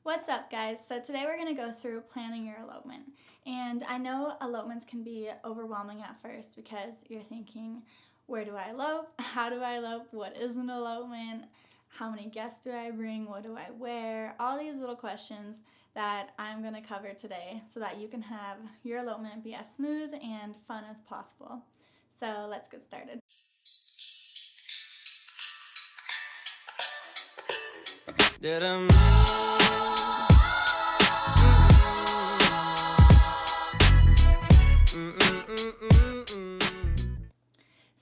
What's up, guys? So today we're going to go through planning your elopement. And I know elopements can be overwhelming at first because you're thinking, where do I elope? How do I elope? What is an elopement? How many guests do I bring? What do I wear? All these little questions that I'm going to cover today so that you can have your elopement be as smooth and fun as possible. So let's get started.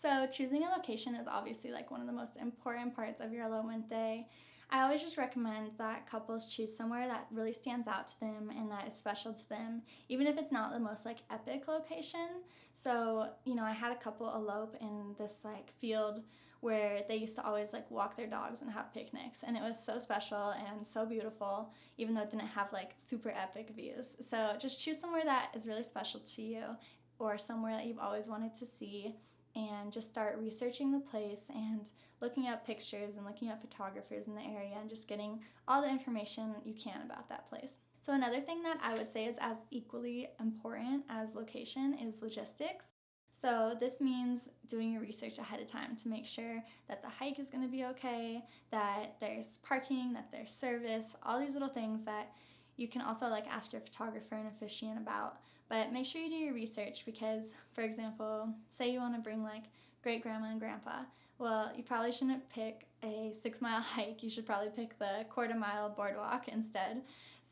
So choosing a location is obviously like one of the most important parts of your elopement day. I always just recommend that couples choose somewhere that really stands out to them and that is special to them, even if it's not the most like epic location. So, I had a couple elope in this like field where they used to always like walk their dogs and have picnics, and it was so special and so beautiful, even though it didn't have like super epic views. So just choose somewhere that is really special to you or somewhere that you've always wanted to see, and just start researching the place and looking up pictures and looking up photographers in the area and just getting all the information you can about that place. So another thing that I would say is as equally important as location is logistics. So this means doing your research ahead of time to make sure that the hike is going to be okay, that there's parking, that there's service, all these little things that you can also like ask your photographer and officiant about. But make sure you do your research because, for example, say you want to bring like great grandma and grandpa. Well, you probably shouldn't pick a 6-mile hike. You should probably pick the quarter-mile boardwalk instead.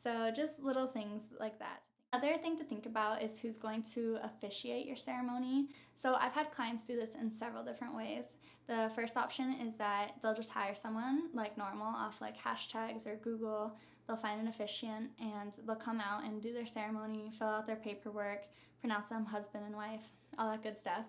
So just little things like that. Another thing to think about is who's going to officiate your ceremony. So I've had clients do this in several different ways. The first option is that they'll just hire someone like normal off like hashtags or Google. They'll find an officiant and they'll come out and do their ceremony, fill out their paperwork, pronounce them husband and wife, all that good stuff.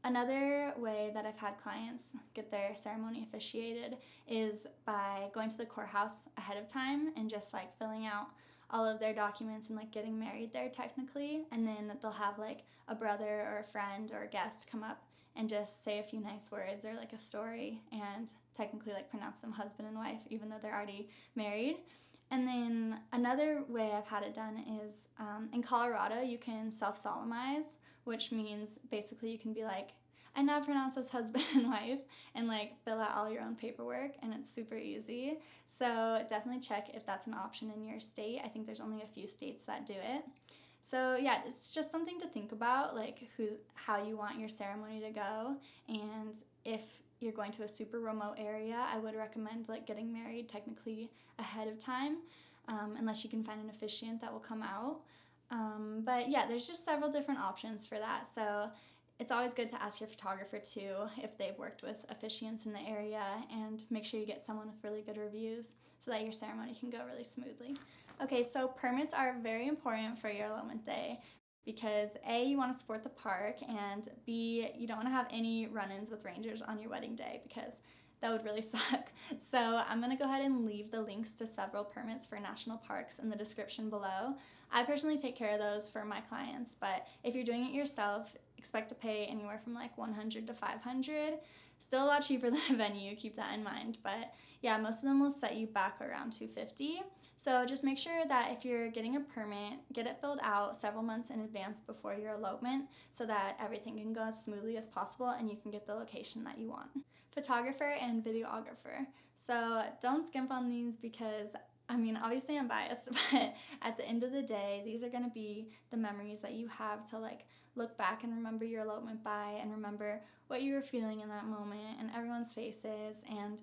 Another way that I've had clients get their ceremony officiated is by going to the courthouse ahead of time and just like filling out all of their documents and like getting married there technically, and then they'll have like a brother or a friend or a guest come up and just say a few nice words or like a story and technically like pronounce them husband and wife even though they're already married. And then another way I've had it done is in Colorado you can self-solemnize, which means basically you can be like, I now pronounce us husband and wife, and like fill out all your own paperwork, and it's super easy. So definitely check if that's an option in your state. I think there's only a few states that do it. So yeah, it's just something to think about, like how you want your ceremony to go, and if you're going to a super remote area, I would recommend like getting married technically ahead of time, unless you can find an officiant that will come out. But yeah, there's just several different options for that. So it's always good to ask your photographer too if they've worked with officiants in the area, and make sure you get someone with really good reviews so that your ceremony can go really smoothly. Okay, so permits are very important for your elopement day because A, you want to support the park, and B, you don't want to have any run-ins with rangers on your wedding day because that would really suck. So I'm going to go ahead and leave the links to several permits for national parks in the description below. I personally take care of those for my clients, but if you're doing it yourself, expect to pay anywhere from like $100 to $500. Still a lot cheaper than a venue, keep that in mind. But yeah, most of them will set you back around $250. So just make sure that if you're getting a permit, get it filled out several months in advance before your elopement so that everything can go as smoothly as possible and you can get the location that you want. Photographer and videographer. So don't skimp on these because obviously I'm biased, but at the end of the day, these are going to be the memories that you have to like look back and remember your elopement by, and remember what you were feeling in that moment and everyone's faces. And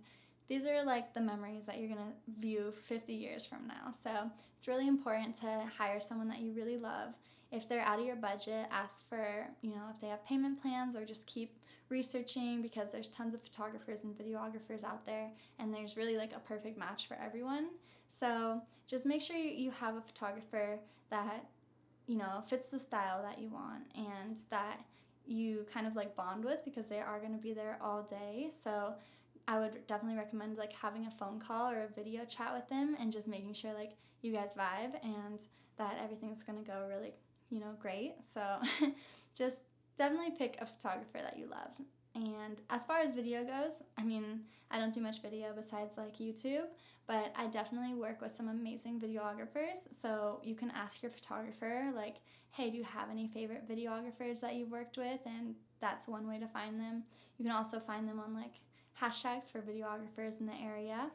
these are like the memories that you're going to view 50 years from now. So it's really important to hire someone that you really love. If they're out of your budget, ask for, if they have payment plans, or just keep researching because there's tons of photographers and videographers out there, and there's really like a perfect match for everyone. So just make sure you have a photographer that, fits the style that you want and that you kind of like bond with, because they are going to be there all day. So I would definitely recommend like having a phone call or a video chat with them and just making sure like you guys vibe and that everything's going to go really, great. So just definitely pick a photographer that you love. And as far as video goes, I don't do much video besides like YouTube, but I definitely work with some amazing videographers. So you can ask your photographer, like, hey, do you have any favorite videographers that you've worked with? And that's one way to find them. You can also find them on like hashtags for videographers in the area.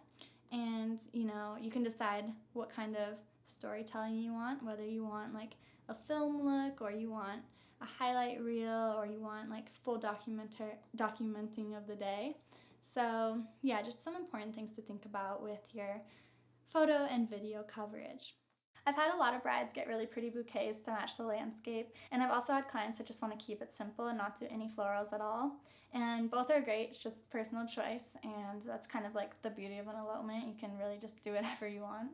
And you can decide what kind of storytelling you want, whether you want like a film look, or you want a highlight reel, or you want like full documenting of the day. So yeah, just some important things to think about with your photo and video coverage. I've had a lot of brides get really pretty bouquets to match the landscape, and I've also had clients that just want to keep it simple and not do any florals at all. And both are great, it's just personal choice, and that's kind of like the beauty of an elopement. You can really just do whatever you want.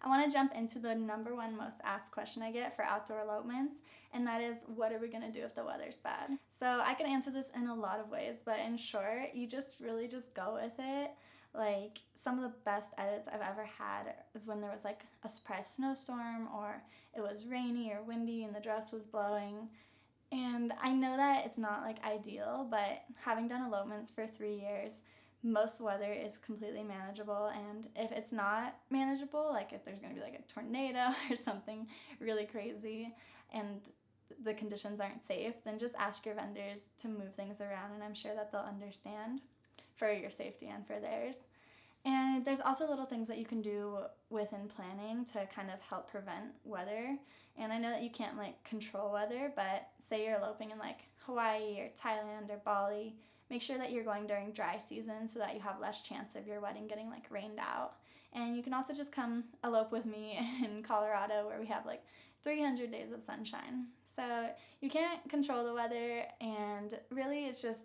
I want to jump into the number one most asked question I get for outdoor elopements, and that is, what are we going to do if the weather's bad? So I can answer this in a lot of ways, but in short, you just really just go with it. Like, some of the best edits I've ever had is when there was like a surprise snowstorm, or it was rainy or windy and the dress was blowing. And I know that it's not like ideal, but having done elopements for 3 years, most weather is completely manageable. And if it's not manageable, like if there's going to be like a tornado or something really crazy and the conditions aren't safe, then just ask your vendors to move things around, and I'm sure that they'll understand for your safety and for theirs. And there's also little things that you can do within planning to kind of help prevent weather. And I know that you can't like control weather, but say you're eloping in like Hawaii or Thailand or Bali, make sure that you're going during dry season so that you have less chance of your wedding getting like rained out. And you can also just come elope with me in Colorado, where we have like 300 days of sunshine. So you can't control the weather, and really it's just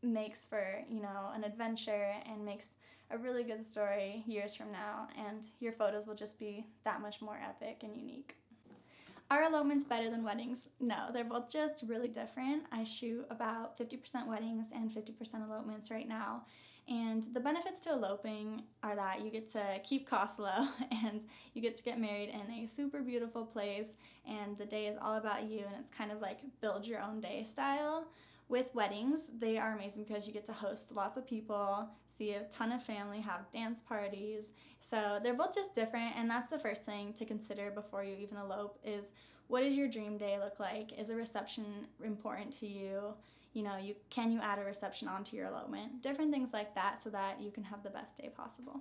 makes for, an adventure, and makes a really good story years from now, and your photos will just be that much more epic and unique. Are elopements better than weddings? No, they're both just really different. I shoot about 50% weddings and 50% elopements right now. And the benefits to eloping are that you get to keep costs low, and you get to get married in a super beautiful place, and the day is all about you, and it's kind of like build your own day style. With weddings, they are amazing because you get to host lots of people, see a ton of family, have dance parties. So they're both just different, and that's the first thing to consider before you even elope is, what does your dream day look like? Is a reception important to you? Can you add a reception onto your elopement? Different things like that so that you can have the best day possible.